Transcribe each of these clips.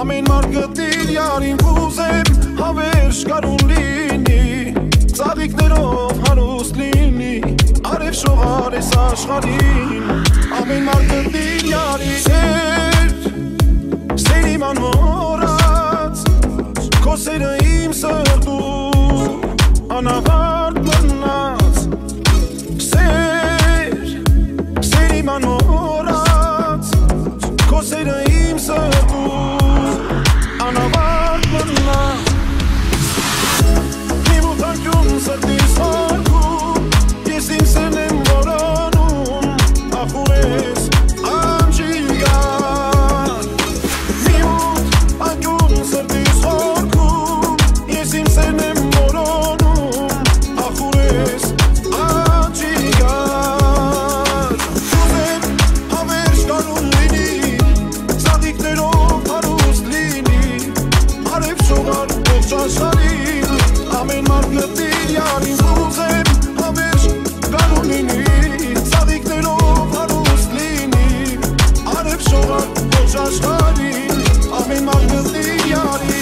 Ամեն մարդ գտիր յարին կուզեմ հավերժ կարուն լինի Ծաղիկներով հարուստ լինի Արև շողար ես աշխարհին Ամեն մարդ գտիր յարին Սեր իմ անմոռաց Քո սերը իմ սրտում Անավարտ մնաց Սեր իմ անմոռաց Քո սերը իմ սրտում Անավարտ մնաց Իմ ու թանկյուն սրտիս հարկում Ես իմ սերն եմ որոնում Ախուր ես անջիգար Իմ ու թանկյուն սրտիս հարկում Ես իմ սերն եմ որոնում Ախուր ես անջիգար Ուզեմ հավերժ կարուն լինի Ծաղիկներով հարուստ լինի Արև շողար ողջ աշխարհին Ամեն մարդ գտիր յարին ուզեմ հավերժ կարուն լինի Ծաղիկներով հարուստ լինի Արև շողար ողջ աշխարհին Ամեն մարդ գտիր յարին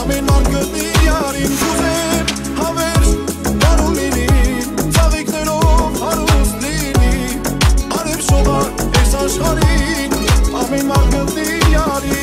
Ամեն մարդ գտիր յարին ուզեմ հավերժ կարուն լինի Ծաղիկներով հարուստ լինի Արև շողար ես աշխարհին Ամեն մարդ գտիր յարին